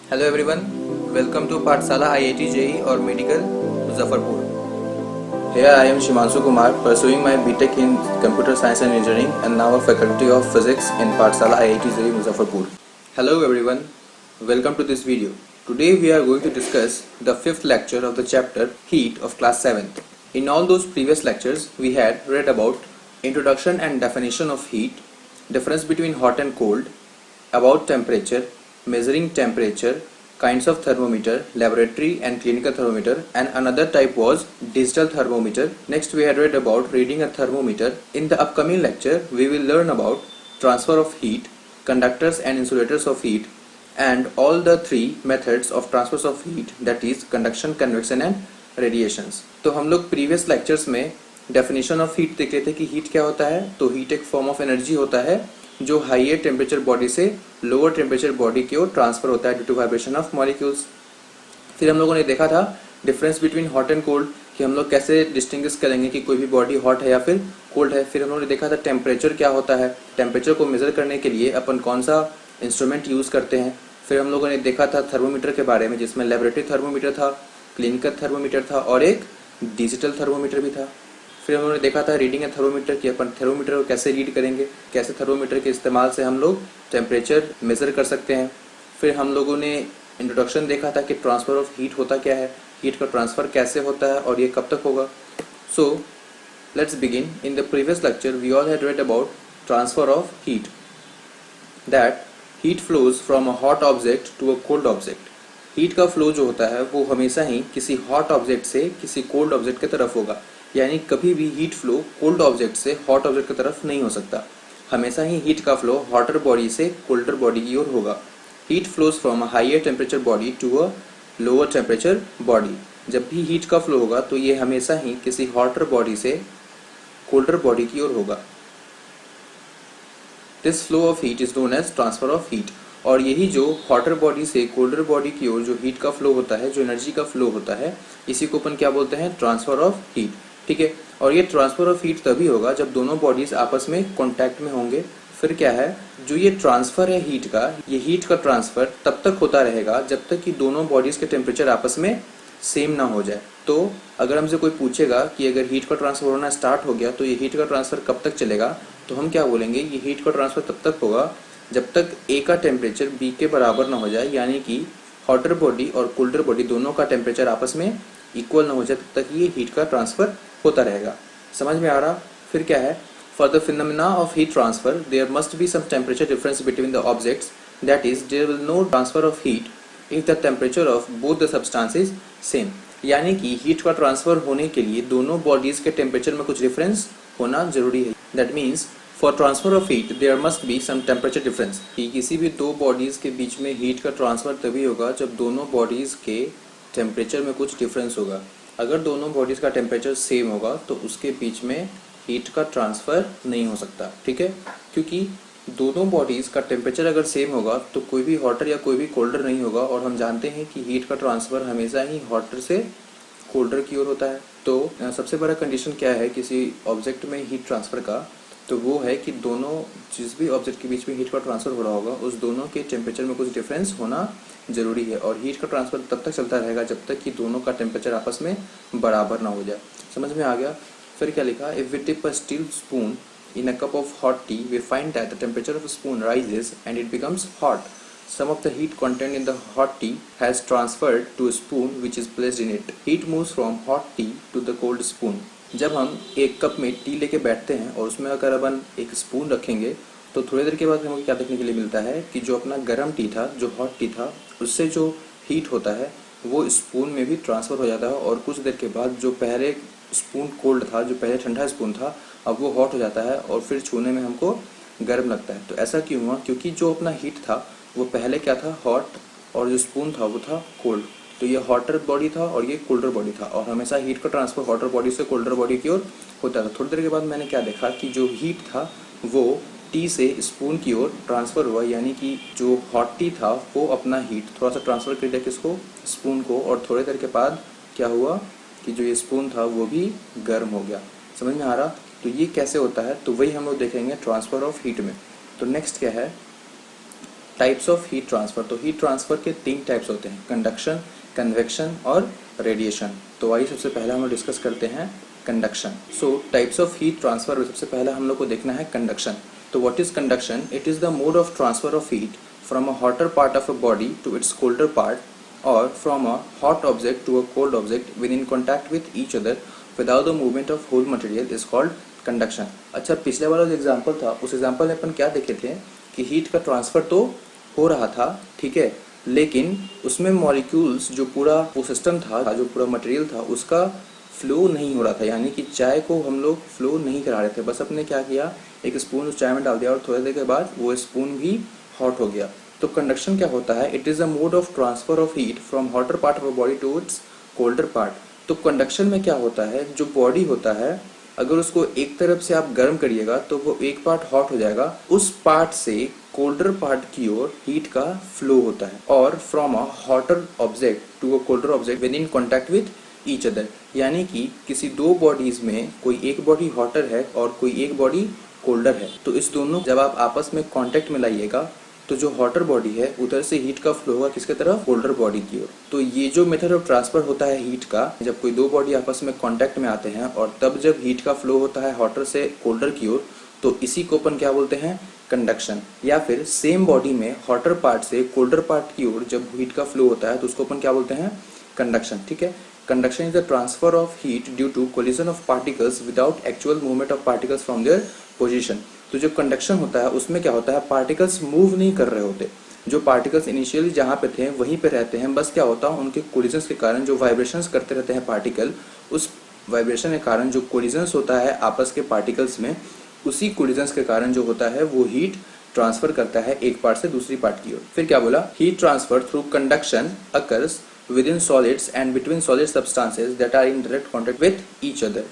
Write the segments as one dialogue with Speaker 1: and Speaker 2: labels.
Speaker 1: Hello everyone, welcome to Pathshala IIT JEE or Medical Muzaffarpur. Here I am Shimanshu Kumar pursuing my BTech in Computer Science and Engineering and now a Faculty of Physics in Pathshala IIT JEE Muzaffarpur. Hello everyone, welcome to this video. Today we are going to discuss the fifth lecture of the chapter Heat of class 7th. In all those previous lectures we had read about introduction and definition of heat, difference between hot and cold, about temperature, measuring temperature, kinds of thermometer, laboratory and clinical thermometer, and another type was digital thermometer. Next we had read about reading a thermometer. In the upcoming lecture we will learn about transfer of heat, conductors and insulators of heat, and all the three methods of transfers of heat, that is conduction, convection and radiations. तो हम लोग previous lectures में definition of heat देख रहे थे कि heat क्या होता है. तो heat एक form of energy होता है जो हाइयर टेम्परेचर बॉडी से लोअर टेम्परेचर बॉडी की ओर ट्रांसफर होता है due to vibration of molecules. फिर हम लोगों ने देखा था difference between hot and cold कि हम लोग कैसे डिस्टिंग्विश करेंगे कि कोई भी बॉडी हॉट है या फिर कोल्ड है. फिर हम लोगों ने देखा था टेम्परेचर क्या होता है, टेम्परेचर को मेजर करने के लिए अपन कौन सा इंस्ट्रूमेंट यूज करते हैं. फिर हम लोगों ने देखा था थर्मोमीटर के बारे में जिसमें लेबोरेटरी थर्मोमीटर था, क्लिनिकल थर्मोमीटर था और एक डिजिटल थर्मोमीटर भी था. फिर हम लोगों ने देखा था रीडिंग ए थर्मोमीटर की अपन थर्मोमीटर को कैसे रीड करेंगे, कैसे थर्मोमीटर के इस्तेमाल से हम लोग टेम्परेचर मेजर कर सकते हैं. फिर हम लोगों ने इंट्रोडक्शन देखा था कि ट्रांसफर ऑफ हीट होता क्या है, हीट का ट्रांसफर कैसे होता है और ये कब तक होगा. So let's begin. In the previous lecture we all had read about transfer of heat, that heat flows from a hot object to a cold object. Heat का फ्लो जो होता है वो हमेशा ही किसी हॉट ऑब्जेक्ट से किसी कोल्ड ऑब्जेक्ट की तरफ होगा. यानी कभी भी हीट फ्लो कोल्ड ऑब्जेक्ट से हॉट ऑब्जेक्ट की तरफ नहीं हो सकता. हमेशा ही हीट का फ्लो हॉटर बॉडी से कोल्डर बॉडी की ओर होगा. Heat flows from a higher temperature body to a lower temperature body. जब भी हीट का फ्लो होगा तो ये हमेशा ही किसी हॉटर बॉडी से कोल्डर बॉडी की ओर होगा. This flow of heat is known as transfer of heat. और यही जो हॉटर बॉडी से कोल्डर बॉडी की ओर जो हीट का फ्लो होता है, जो एनर्जी का फ्लो होता है, इसी को अपन क्या बोलते हैं, ट्रांसफर ऑफ हीट. ठीक है. और ये ट्रांसफर ऑफ हीट तभी होगा जब दोनों बॉडीज आपस में कांटेक्ट में होंगे. फिर क्या है, जो ये ट्रांसफर है हीट का, ये हीट का ट्रांसफर तब तक होता रहेगा जब तक कि दोनों बॉडीज के टेम्परेचर आपस में सेम ना हो जाए. तो अगर हमसे कोई पूछेगा कि अगर हीट का ट्रांसफर होना स्टार्ट हो गया तो ये हीट का ट्रांसफर कब तक चलेगा, तो हम क्या बोलेंगे, ये हीट का ट्रांसफर तब तक होगा जब तक ए का टेम्परेचर बी के बराबर ना हो जाए. यानी कि हॉटर बॉडी और कोल्डर बॉडी दोनों का टेम्परेचर आपस में इक्वल ना हो जाए तब तक ये हीट का ट्रांसफर होता रहेगा. समझ में आ रहा. फिर क्या है, for the phenomena of heat transfer there must be some temperature difference between the objects, that is there will no transfer of heat if the temperature of both the substance is same. यानी कि heat का transfer होने के लिए दोनों bodies के temperature में कुछ डिफरेंस होना जरूरी है. That means for transfer of heat there must be some temperature difference. कि किसी भी दो बॉडीज के बीच में हीट का ट्रांसफर तभी होगा जब दोनों बॉडीज के टेम्परेचर में कुछ डिफरेंस होगा. अगर दोनों बॉडीज का टेम्परेचर सेम होगा तो उसके बीच में हीट का ट्रांसफर नहीं हो सकता. ठीक है. क्योंकि दोनों बॉडीज का टेम्परेचर अगर सेम होगा तो कोई भी हॉटर या कोई भी कोल्डर नहीं होगा. और हम जानते हैं कि हीट का ट्रांसफर हमेशा ही हॉटर से कोल्डर की ओर होता है. तो सबसे बड़ा कंडीशन क्या है किसी ऑब्जेक्ट में हीट ट्रांसफर का, तो वो है कि दोनों जिस भी ऑब्जेक्ट के बीच में हीट का ट्रांसफर हो रहा होगा उस दोनों के टेम्परेचर में कुछ डिफरेंस होना जरूरी है. और हीट का ट्रांसफर तब तक चलता रहेगा जब तक कि दोनों का टेम्परेचर आपस में बराबर ना हो जाए. समझ में आ गया. फिर क्या लिखा, if we dip a steel spoon in a cup of hot tea, we find that the temperature of a spoon rises and it becomes hot. Some of the heat contained in the hot tea has transferred to a spoon which is placed in it. Heat moves from hot tea to the cold spoon. जब हम एक cup में T लेके बैठते हैं और उसमें अगर अपन एक स्पून रखेंगे तो थोड़ी देर के बाद हमें क्या देखने के लिए मिलता है कि जो अपना गर्म टी था, जो हॉट टी था, उससे जो हीट होता है वो स्पून में भी ट्रांसफ़र हो जाता है. और कुछ देर के बाद जो पहले स्पून कोल्ड था, जो पहले ठंडा स्पून था, अब वो हॉट हो जाता है और फिर छूने में हमको गर्म लगता है. तो ऐसा क्यों हुआ, क्योंकि जो अपना हीट था वो पहले क्या था, हॉट, और जो स्पून था वो था कोल्ड. तो ये हॉटर बॉडी था और ये कोल्डर बॉडी था. और हमेशा हीट का ट्रांसफर हॉटर बॉडी से कोल्डर बॉडी की ओर होता था. थोड़ी देर के बाद मैंने क्या देखा कि जो हीट था वो टी से स्पून की ओर ट्रांसफ़र हुआ. यानी कि जो हॉट टी था वो अपना हीट थोड़ा सा ट्रांसफ़र कर दिया किसको, स्पून को. और थोड़ी देर के बाद क्या हुआ कि जो ये स्पून था वो भी गर्म हो गया. समझ में आ रहा. तो ये कैसे होता है, तो वही हम लोग देखेंगे ट्रांसफ़र ऑफ हीट में. तो नेक्स्ट क्या है, टाइप्स ऑफ हीट ट्रांसफर। तो हीट ट्रांसफर के 3 टाइप्स होते हैं, कंडक्शन, कन्वेक्शन और रेडिएशन। तो आइए सबसे पहले हम लोग डिस्कस करते हैं conduction. So types of heat transfer में सबसे पहले हम लोग को देखना है कंडक्शन। तो what is conduction? It is the mode of transfer of heat from a hotter part of a body to its colder part or from a hot object to a cold object with in contact with each other without the movement of whole material is called conduction. अच्छा, पिछले वाला जो example था उस example में अपन क्या देखे थे कि हीट का ट्रांसफर तो हो रहा था, ठीक है, लेकिन उसमें मॉलिक्यूल्स जो पूरा वो सिस्टम था, जो पूरा मटेरियल था, उसका फ्लो नहीं हो रहा था। यानी कि चाय को हम लोग फ्लो नहीं करा रहे थे, बस अपने क्या किया, एक स्पून उस चाय में डाल दिया और थोड़ी देर के बाद वो स्पून भी हॉट हो गया। तो कंडक्शन क्या होता है? It is a mode of transfer of heat from hotter part of a body to its colder part. तो कंडक्शन में क्या होता है, जो बॉडी होता है अगर उसको एक तरफ से आप गर्म करिएगा तो वो एक पार्ट हॉट हो जाएगा, उस पार्ट से कोल्डर पार्ट की ओर हीट का फ्लो होता है और from a hotter object to a colder object with in contact with each other. यानी कि किसी दो बॉडीज में कोई एक बॉडी हॉटर है और कोई एक बॉडी कोल्डर है, तो इस दोनों जब आप आपस में कांटेक्ट में लाइएगा तो जो हॉटर बॉडी है उधर से हीट का फ्लो होगा किसके तरफ? कोल्डर बॉडी की ओर। तो ये जो मेथड ऑफ ट्रांसफर होता है हीट का, जब कोई दो बॉडी आपस में कांटेक्ट में आते हैं और तब जब हीट का फ्लो होता है हॉटर से कोल्डर की ओर, तो इसी को अपन क्या बोलते हैं? कंडक्शन। या फिर सेम बॉडी में हॉटर पार्ट से कोल्डर पार्ट की ओर जब हीट का फ्लो होता है तो उसको अपन क्या बोलते हैं? कंडक्शन। ठीक है, conduction is the transfer of heat due to collision of particles without actual movement of particles from their position. तो जो कंडक्शन होता है उसमें क्या होता है, पार्टिकल्स मूव नहीं कर रहे होते, जो पार्टिकल्स इनिशियली जहाँ पे थे वहीं पे रहते हैं, बस क्या होता है उनके कोलिजन्स के कारण जो वाइब्रेशंस करते रहते हैं पार्टिकल, उस वाइब्रेशन के कारण जो कोलिजन्स होता है आपस के पार्टिकल्स में, उसी कोलिजन्स के कारण जो होता है वो हीट ट्रांसफर करता है एक पार्ट से दूसरी पार्ट की ओर। फिर क्या बोला? Heat transfer through conduction occurs within solids and between solid substances that are in direct contact with each other।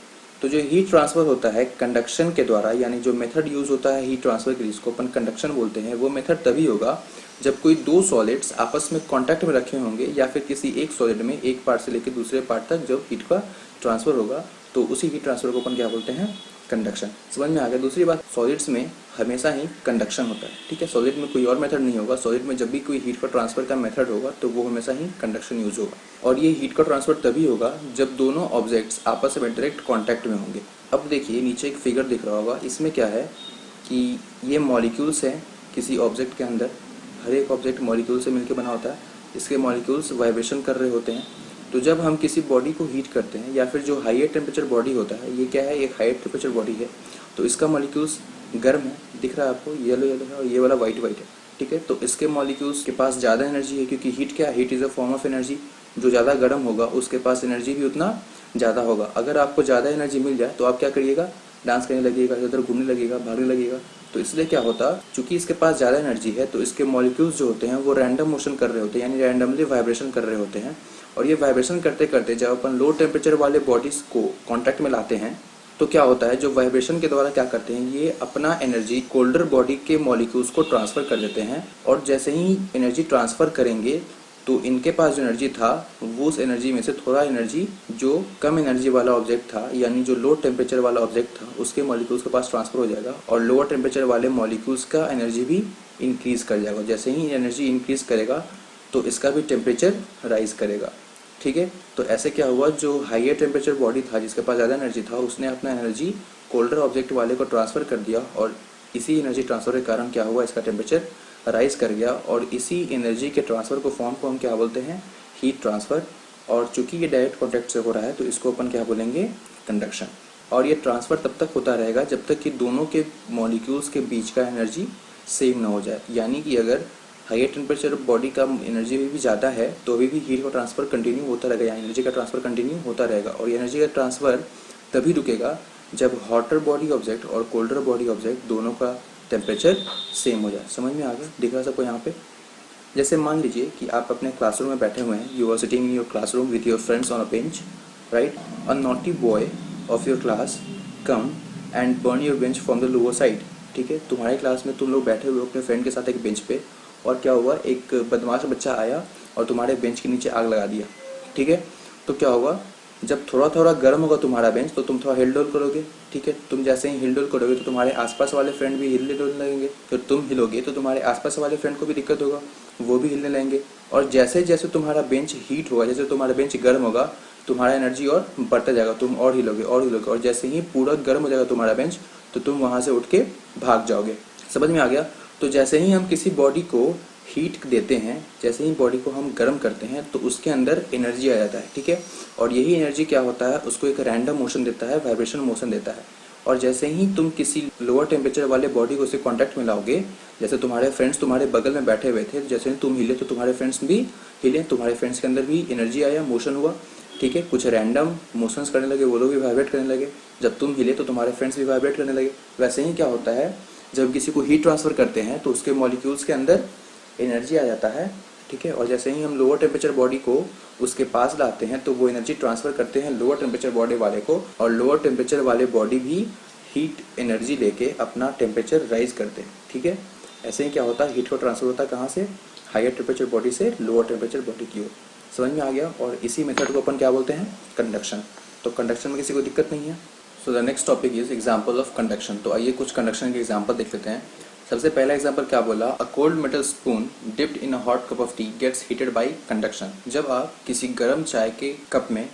Speaker 1: तो जो हीट ट्रांसफर होता है कंडक्शन के द्वारा, यानी जो मेथड यूज होता है हीट ट्रांसफर के लिए, जिसको अपन कंडक्शन बोलते हैं, वो मेथड तभी होगा जब कोई दो सॉलिड्स आपस में कांटेक्ट में रखे होंगे या फिर किसी एक सॉलिड में एक पार्ट से लेकर दूसरे पार्ट तक जब हीट का ट्रांसफर होगा, तो उसी हीट ट्रांसफर को अपन क्या बोलते हैं? कंडक्शन। समझ में आ गया? दूसरी बात, सॉलिड्स में हमेशा ही कंडक्शन होता है, ठीक है, सॉलिड में कोई और मेथड नहीं होगा। सॉलिड में जब भी कोई हीट का ट्रांसफर का मेथड होगा तो वो हमेशा ही कंडक्शन यूज होगा, और ये हीट का ट्रांसफर तभी होगा जब दोनों ऑब्जेक्ट्स आपस में डायरेक्ट कांटेक्ट में होंगे। अब देखिए नीचे एक फिगर दिख रहा होगा, इसमें क्या है कि ये मॉलिक्यूल्स हैं किसी ऑब्जेक्ट के अंदर, हर एक ऑब्जेक्ट मॉलिक्यूल से मिलकर बना होता है, इसके मॉलिक्यूल्स वाइब्रेशन कर रहे होते हैं। तो जब हम किसी बॉडी को हीट करते हैं या फिर जो हायर टेम्परेचर बॉडी होता है, ये क्या है, एक हायर टेम्परेचर बॉडी है, तो इसका मॉलिक्यूल्स गर्म है, दिख रहा है आपको, येलो येलो है और ये वाला वाइट वाइट है, ठीक है। तो इसके मॉलिक्यूल्स के पास ज़्यादा एनर्जी है, क्योंकि हीट क्या है, heat is a form of energy. जो ज़्यादा गर्म होगा उसके पास एनर्जी भी उतना ज़्यादा होगा। अगर आपको ज़्यादा एनर्जी मिल जाए तो आप क्या करिएगा? डांस करने लगेगा, इधर घूमने लगेगा, भागने लगेगा। तो इसलिए क्या होता, चूंकि इसके पास ज़्यादा एनर्जी है तो इसके मॉलिक्यूल्स जो होते हैं वो रैंडम मोशन कर रहे होते हैं, यानी रैंडमली वाइब्रेशन कर रहे होते हैं। और ये वाइब्रेशन करते करते जब अपन लो टेम्परेचर वाले बॉडीज को कांटेक्ट में लाते हैं तो क्या होता है, जो वाइब्रेशन के द्वारा क्या करते हैं, ये अपना एनर्जी कोल्डर बॉडी के मॉलिक्यूल्स को ट्रांसफर कर देते हैं। और जैसे ही एनर्जी ट्रांसफर करेंगे तो इनके पास जो एनर्जी था वो उस एनर्जी में से थोड़ा एनर्जी जो कम एनर्जी वाला ऑब्जेक्ट था, यानी जो लो टेम्परेचर वाला ऑब्जेक्ट था, उसके मॉलिक्यूल्स के पास ट्रांसफर हो जाएगा और लोअर टेम्परेचर वाले मॉलिक्यूल्स का एनर्जी भी इंक्रीज कर जाएगा। जैसे ही एनर्जी इंक्रीज करेगा तो इसका भी टेम्परेचर राइज करेगा, ठीक है। तो ऐसे क्या हुआ, जो हाइयर टेम्परेचर बॉडी था जिसके पास ज़्यादा एनर्जी था, उसने अपना एनर्जी कोल्डर ऑब्जेक्ट वाले को ट्रांसफ़र कर दिया और इसी एनर्जी ट्रांसफ़र के कारण क्या हुआ, इसका टेम्परेचर राइज कर गया। और इसी एनर्जी के ट्रांसफ़र को फॉर्म को हम क्या बोलते हैं? Heat transfer. और चूंकि ये डायरेक्ट कॉन्टैक्ट से हो रहा है तो इसको अपन क्या बोलेंगे? कंडक्शन। और ये ट्रांसफ़र तब तक होता रहेगा जब तक कि दोनों के मॉलिक्यूल्स के बीच का एनर्जी सेम ना हो जाए। यानी कि अगर हाइयर टेम्परेचर बॉडी का एनर्जी भी ज़्यादा है तो अभी भी हीट का ट्रांसफ़र कंटिन्यू होता रहेगा, यानी एनर्जी का ट्रांसफ़र कंटिन्यू होता रहेगा। और ये एनर्जी का ट्रांसफ़र तभी रुकेगा जब हॉटर बॉडी ऑब्जेक्ट और कोल्डर बॉडी ऑब्जेक्ट दोनों का टेम्परेचर सेम हो जाए। समझ में आ गया? दिख रहा है सबको यहाँ पे? जैसे मान लीजिए कि आप अपने क्लासरूम में बैठे हुए हैं, you are sitting in your classroom with your friends on a bench, right. A naughty boy of your class come and burn your bench from the lower side, ठीक है। तुम्हारे क्लास में तुम लोग बैठे हुए अपने फ्रेंड के साथ एक बेंच पे, और क्या हुआ, एक बदमाश बच्चा आया और तुम्हारे बेंच के नीचे आग लगा दिया, ठीक है। तो क्या होगा, जब थोड़ा थोड़ा गर्म होगा तुम्हारा बेंच तो तुम थोड़ा हिल डुल करोगे, ठीक है। तुम जैसे ही हिल डुल करोगे तो तुम्हारे आसपास वाले फ्रेंड भी हिलने डुलने लगेंगे, फिर तुम हिलोगे तो तुम्हारे आसपास वाले फ्रेंड को भी दिक्कत होगा, वो भी हिलने लगेंगे। और जैसे जैसे तुम्हारा बेंच हीट होगा, जैसे तुम्हारा बेंच गर्म होगा, तुम्हारा एनर्जी और बढ़ता जाएगा, तुम और हिलोगे, और जैसे ही पूरा गर्म हो जाएगा तुम्हारा बेंच तो तुम वहाँ से उठ के भाग जाओगे। समझ में आ गया? तो जैसे ही हम किसी बॉडी को हीट देते हैं, जैसे ही बॉडी को हम गर्म करते हैं तो उसके अंदर एनर्जी आ जाता है, ठीक है। और यही एनर्जी क्या होता है, उसको एक रैंडम मोशन देता है, वाइब्रेशन मोशन देता है। और जैसे ही तुम किसी लोअर टेम्परेचर वाले बॉडी को उससे कांटेक्ट में लाओगे, जैसे तुम्हारे फ्रेंड्स तुम्हारे बगल में बैठे हुए थे, जैसे ही तुम हिले तो तुम्हारे फ्रेंड्स भी हिले, तुम्हारे फ्रेंड्स के अंदर भी एनर्जी आया, मोशन हुआ, ठीक है। कुछ रैंडम मोशंस करने लगे, वो लोग भी वाइब्रेट करने लगे। जब तुम हिले तो तुम्हारे फ्रेंड्स भी वाइब्रेट करने लगे। वैसे ही क्या होता है, जब किसी को हीट ट्रांसफर करते हैं तो उसके मॉलिक्यूल्स के अंदर एनर्जी आ जाता है, ठीक है। और जैसे ही हम लोअर टेम्परेचर बॉडी को उसके पास लाते हैं तो वो एनर्जी ट्रांसफर करते हैं लोअर टेम्परेचर बॉडी वाले को, और लोअर टेम्परेचर वाले बॉडी भी हीट एनर्जी लेके अपना टेम्परेचर राइज करते हैं, ठीक है। ऐसे ही क्या होता है, हीट को ट्रांसफर होता है कहाँ से, हायर टेम्परेचर बॉडी से लोअर टेम्परेचर बॉडी की ओर। समझ में आ गया? और इसी मेथड को अपन क्या बोलते हैं, कंडक्शन। तो कंडक्शन में किसी को दिक्कत नहीं है। So the next topic is example of conduction. तो आइए कुछ कंडक्शन के एग्जाम्पल देख लेते हैं। सबसे पहला एग्जाम्पल क्या बोला, a cold metal spoon dipped in a hot cup of tea gets heated by conduction. जब आप किसी गर्म चाय के कप में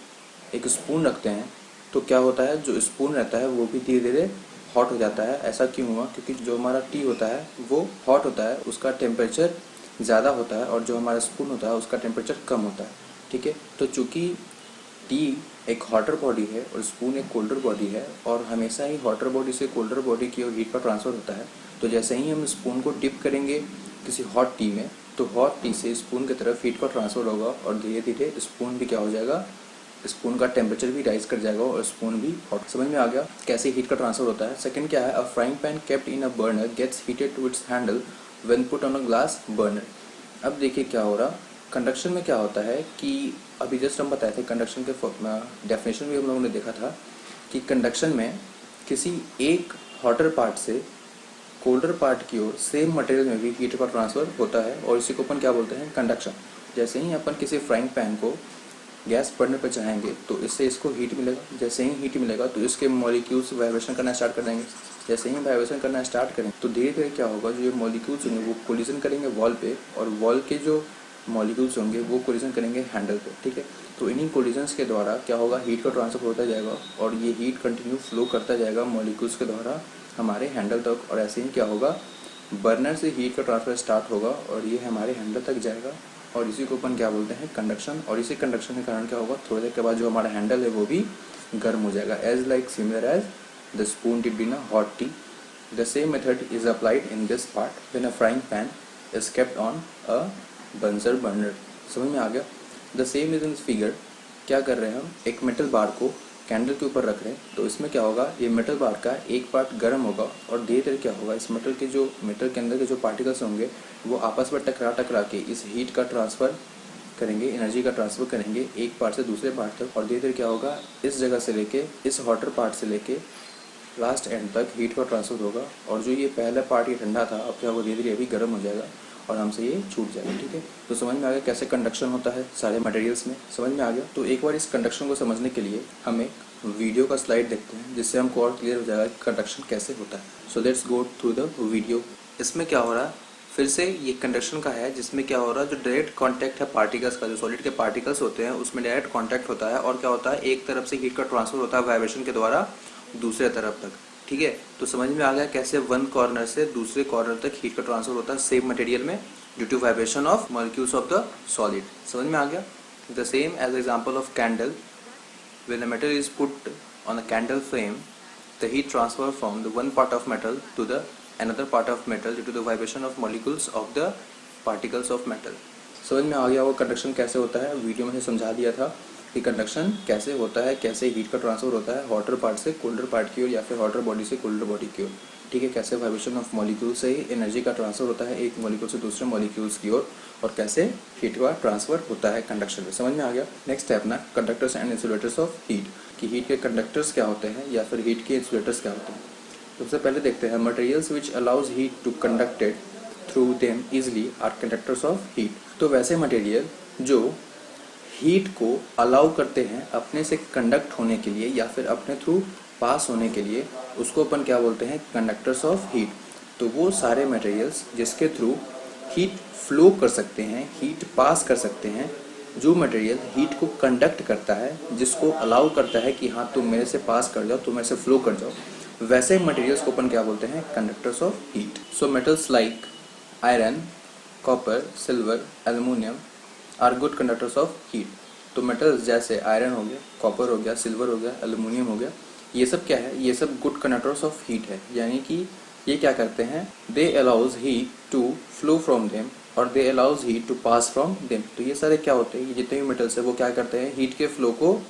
Speaker 1: एक स्पून रखते हैं तो क्या होता है, जो स्पून रहता है वो भी धीरे धीरे हॉट हो जाता है। ऐसा क्यों हुआ, क्योंकि जो हमारा टी होता है वो हॉट होता है, उसका टेम्परेचर ज़्यादा होता है, और जो हमारा स्पून होता है उसका टेम्परेचर कम होता है, ठीक है। तो चूँकि टी एक हॉटर बॉडी है और स्पून एक कोल्डर बॉडी है, और हमेशा ही हॉटर बॉडी से कोल्डर बॉडी की ओर हीट का ट्रांसफ़र होता है, तो जैसे ही हम स्पून को डिप करेंगे किसी हॉट टी में तो हॉट टी से स्पून की तरफ हीट का ट्रांसफ़र होगा, और धीरे धीरे स्पून भी क्या हो जाएगा, स्पून का टेम्परेचर भी राइज कर जाएगा और स्पून भी हॉट। समझ में आ गया कैसे हीट का ट्रांसफ़र होता है। सेकंड क्या है, a frying pan kept in a burner gets heated to its handle when put on a glass burner. अब देखिए क्या हो रहा, कंडक्शन में क्या होता है कि अभी जस्ट हम बताए थे, कंडक्शन के डेफिनेशन भी हम लोगों ने देखा था कि कंडक्शन में किसी एक हॉटर पार्ट से कोल्डर पार्ट की ओर सेम मटेरियल में भी हीट का ट्रांसफ़र होता है, और इसी को अपन क्या बोलते हैं, कंडक्शन। जैसे ही अपन किसी फ्राइंग पैन को गैस बर्नर पर चढ़ाएंगे तो इससे इसको हीट मिलेगा, जैसे ही हीट मिलेगा तो इसके मॉलिक्यूल्स वाइब्रेशन करना स्टार्ट कर देंगे। जैसे ही वाइब्रेशन करना स्टार्ट करेंगे तो धीरे धीरे क्या होगा, जो ये मॉलिक्यूल्स होंगे वो कोलिजन करेंगे वॉल पे, और वॉल के जो मॉलिक्यूल्स होंगे वो कोलिजन करेंगे हैंडल पे, ठीक है। तो इन्हीं कोलिजन्स के द्वारा क्या होगा, हीट का ट्रांसफर होता जाएगा, और ये हीट कंटिन्यू फ्लो करता जाएगा मॉलिक्यूल्स के द्वारा हमारे हैंडल तक, और ऐसे ही क्या होगा, बर्नर से हीट का ट्रांसफर स्टार्ट होगा और ये हमारे हैंडल तक जाएगा, और इसी को अपन क्या बोलते हैं, कंडक्शन। और इसी कंडक्शन के कारण क्या होगा, थोड़ी देर के बाद जो हमारा हैंडल है वो भी गर्म हो जाएगा, as like similar as the spoon dipped in a hot tea. The same method is applied in this part when a frying pan is kept on a बंजर बर्नर। समझ में आ गया? The same is in figure. क्या कर रहे हैं हम, एक मेटल बार को कैंडल के ऊपर रख रहे हैं, तो इसमें क्या होगा, ये मेटल बार का एक पार्ट गर्म होगा, और धीरे धीरे क्या होगा, इस मेटल के अंदर के जो पार्टिकल्स होंगे वो आपस में टकरा के इस हीट का ट्रांसफ़र करेंगे, एनर्जी का ट्रांसफ़र करेंगे एक पार्ट से दूसरे पार्ट तक, और धीरे धीरे क्या होगा, इस जगह से लेके इस हॉटर पार्ट से लेके लास्ट एंड तक हीट का ट्रांसफ़र होगा। और जो ये पहला पार्ट ये ठंडा था, अब क्या होगा, धीरे धीरे अभी गर्म हो जाएगा और हमसे ये छूट जाएगा, ठीक है। तो समझ में आ गया कैसे कंडक्शन होता है सारे मटेरियल्स में, समझ में आ गया। तो एक बार इस कंडक्शन को समझने के लिए हम एक वीडियो का स्लाइड देखते हैं, जिससे हमको और क्लियर हो जाएगा कि कंडक्शन कैसे होता है। So let's go through the video. इसमें क्या हो रहा है, फिर से ये कंडक्शन का है, जिसमें क्या हो रहा है, जो डायरेक्ट कांटेक्ट है पार्टिकल्स का, जो सॉलिड के पार्टिकल्स होते हैं उसमें डायरेक्ट कांटेक्ट होता है, और क्या होता है, एक तरफ से हीट का ट्रांसफर होता है वाइब्रेशन के द्वारा दूसरे तरफ तक, ठीक है। तो समझ में आ गया कैसे वन कॉर्नर से दूसरे कॉर्नर तक हीट का ट्रांसफर होता है सेम मटेरियल में due to vibration of molecules of the solid. समझ में आ गया। The same as example of candle, when a metal is put on a candle flame, the heat transfer from the one part of metal to the another part of metal due to the vibration of molecules of the particles of metal। समझ में आ गया वो conduction कैसे होता है, video में से समझा दिया था कि कंडक्शन कैसे होता है, कैसे हीट का ट्रांसफर होता है हॉटर पार्ट से कोल्डर पार्ट की ओर, या फिर हॉटर बॉडी से कोल्डर बॉडी की ओर, ठीक है। कैसे वाइब्रेशन ऑफ मॉलिक्यूल से ही एनर्जी का ट्रांसफर होता है एक मॉलिक्यूल से दूसरे मॉलिक्यूल्स की ओर, और कैसे हीट का ट्रांसफर होता है कंडक्शन में। समझ में आ गया। नेक्स्ट स्टेप ना, conductors and insulators of heat, कि हीट के कंडक्टर्स क्या होते हैं या फिर हीट के इंसुलेटर्स क्या होते हैं। सबसे पहले देखते हैं, materials which allows heat to conducted through them easily are conductors of heat. तो वैसे मटेरियल जो हीट को अलाउ करते हैं अपने से कंडक्ट होने के लिए या फिर अपने थ्रू पास होने के लिए, उसको अपन क्या बोलते हैं, कंडक्टर्स ऑफ हीट। तो वो सारे मटेरियल्स जिसके थ्रू हीट फ्लो कर सकते हैं, हीट पास कर सकते हैं, जो मटेरियल हीट को कंडक्ट करता है, जिसको अलाउ करता है कि हाँ तुम मेरे से पास कर जाओ, तुम मेरे से फ्लो कर जाओ, वैसे मटेरियल्स को अपन क्या बोलते हैं, conductors of heat. So metals like iron, copper, silver, aluminium are good conductors of heat. तो मेटल्स जैसे आयरन हो गया, कॉपर हो गया, सिल्वर हो गया, एल्युमिनियम हो गया, ये सब क्या है, ये सब गुड कंडक्टर्स ऑफ हीट है। यानी कि ये क्या करते हैं, they allows heat to flow from them or they allows heat to pass from them. तो ये सारे क्या होते हैं, ये जितने भी मेटल्स है वो क्या करते हैं, हीट के फ्लो को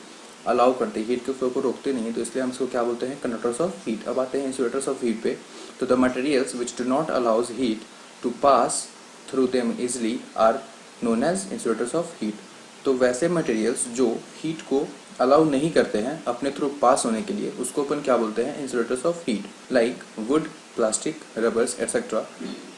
Speaker 1: अलाउ करते हैं, हीट के फ्लो को रोकते नहीं है, तो इसलिए हम इसको क्या बोलते हैं, कंडक्टर्स ऑफ हीट। अब आते हैं इंसुलेटर्स ऑफ हीट पे। तो the materials which do not allows heat to pass through them easily are known as insulators of heat. तो वैसे मटेरियल्स जो हीट को अलाउ नहीं करते हैं अपने थ्रू पास होने के लिए, उसको अपन क्या बोलते हैं, insulators of heat, like would, plastic, rubbers etcetera.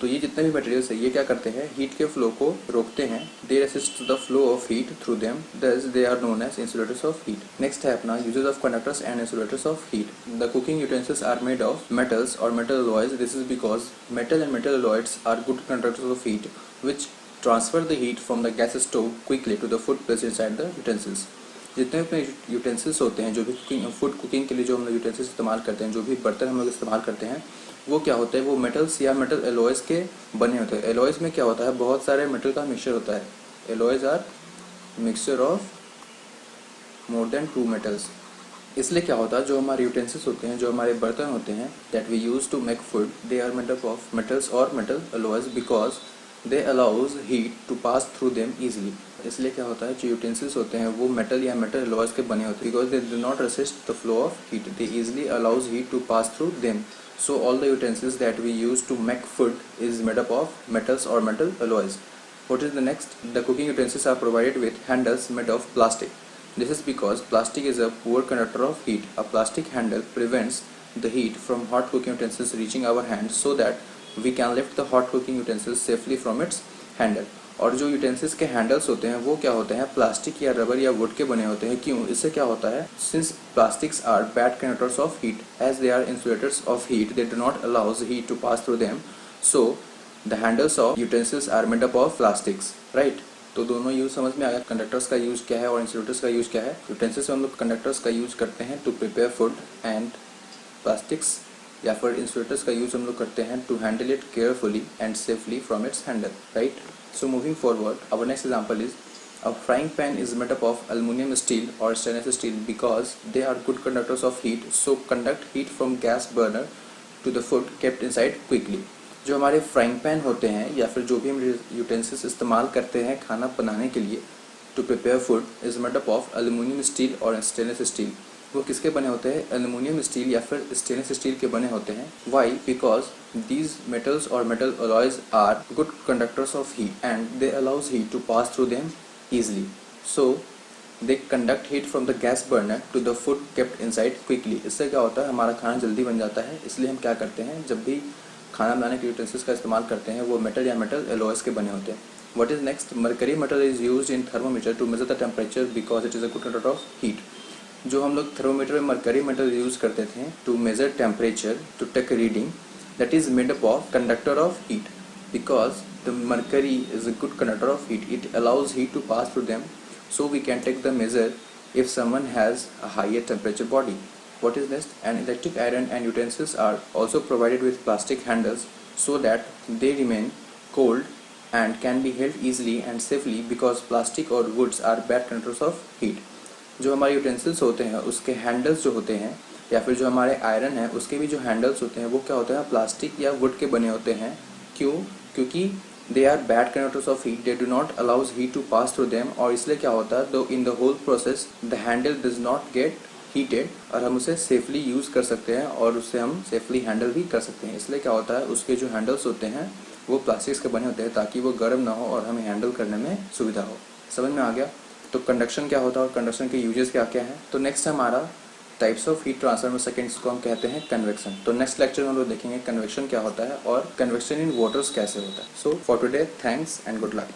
Speaker 1: तो ये जितने भी मटेरियल्स है ये क्या करते हैं, हीट के फ्लो को रोकते हैं, they resist the flow of heat through them, thus they are known as insulators of heat. Next है अपना uses of conductors and insulators of heat. The cooking utensils are made of metals और metal alloys. This is because metal and metal alloys are good conductors of heat which transfer the heat from the gas stove quickly to the food placed inside the utensils। जितने अपने utensils होते हैं, जो भी food cooking के लिए जो हम लोग यूटेंसिल्स इस्तेमाल करते हैं, जो भी बर्तन हम लोग इस्तेमाल करते हैं, वो क्या होते हैं, वो मेटल्स या मेटल एलॉयज के बने होते हैं। एलॉयज में क्या होता है, बहुत सारे मेटल का मिक्सचर होता है। Alloys are mixture of more than 2 metals. इसलिए क्या होता है, जो हमारे यूटेंसिल्स होते हैं, जो हमारे बर्तन होते हैं, that we use to make food, they are made up of metals और metal alloys because they allows heat to pass through them easily. इसलिए क्या होता है, जो यूटेंसिल्स होते हैं वो मेटल या मेटल एलॉयज के बने होते हैं, because they do not resist the flow of heat, they easily allows heat to pass through them. So all the utensils that we use to make food is made up of metals और metal alloys. What is the next? The cooking utensils are provided with handles made of plastic. This is because plastic is a poor conductor of heat. A plastic handle prevents the heat from hot cooking utensils reaching our hands so that we can lift the hot cooking utensils safely from its handle। और जो utensils के handles होते हैं वो क्या होते हैं, plastic या रबर या वुड के बने होते हैं। क्यों? इससे क्या होता है, since plastics are bad conductors of heat as they are insulators of heat, they do not allows heat to pass through them, so the handles of utensils are made up of plastics, right. तो दोनों use समझ में आ गया, conductors का use क्या है और इंसुलेटर्स का यूज क्या है। यूटेंसिल्स हम लोग कंडक्टर्स का यूज करते हैं to prepare food and plastics या फिर इंसुलेटर्स का यूज हम लोग करते हैं to handle it carefully and safely from its handle, right. So moving forward, our next example is a frying pan is made up of aluminum, steel or stainless steel because they are good conductors of heat, so conduct heat from gas burner to the food kept inside quickly। जो हमारे frying pan होते हैं या फिर जो भी हम utensils इस्तेमाल करते हैं खाना बनाने के लिए to prepare food is made up of aluminium, steel और स्टेनलेस स्टील। वो किसके बने होते हैं, एल्यूमिनियम, स्टील या फिर स्टेनलेस स्टील के बने होते हैं। वाई? बिकॉज दीज मेटल्स और metal alloys are good conductors of heat and they allows heat to pass through them easily, so they conduct heat from the gas burner to the food kept inside quickly. इससे क्या होता है, हमारा खाना जल्दी बन जाता है। इसलिए हम क्या करते हैं, जब भी खाना बनाने के यूटेंसिल्स का इस्तेमाल करते हैं वो मेटल या मेटल एलॉयज के बने होते हैं। What is next? Mercury metal is used in thermometer to measure the temperature because it is a good conductor of heat. जो हम लोग थर्मोमीटर में मरकरी मेटल यूज करते थे to measure temperature, to take reading, that is made up of conductor of heat because the mercury is a good conductor of heat, it allows heat to pass through them, so we can take the measure if someone has a higher temperature body। What is next? An electric iron and utensils are also provided with plastic handles so that they remain cold and can be held easily and safely because plastic or woods are bad conductors of heat। जो हमारे utensils होते हैं उसके handles जो होते हैं या फिर जो हमारे आयरन है उसके भी जो हैंडल्स होते हैं वो क्या होते हैं, प्लास्टिक या वुड के बने होते हैं। क्यों? क्योंकि they are bad conductors of heat, they do not allows heat to pass through them। और इसलिए क्या होता है, though in the whole process the handle does not get heated, और हम उसे सेफली यूज़ कर सकते हैं और उससे हम सेफली हैंडल भी कर सकते हैं। इसलिए क्या होता है, उसके जो हैंडल्स होते हैं वो प्लास्टिक्स के बने होते हैं ताकि वो गर्म ना हो और हमें हैंडल करने में सुविधा हो। समझ में आ गया? तो कंडक्शन क्या होता है और कंडक्शन के यूजेस क्या क्या हैं। तो नेक्स्ट हमारा टाइप्स ऑफ हीट ट्रांसफर में सेकंड को हम कहते हैं कन्वेक्शन। तो नेक्स्ट लेक्चर में हम लोग देखेंगे कन्वेक्शन क्या होता है और कन्वेक्शन इन वाटर्स कैसे होता है। So for today, thanks and good luck.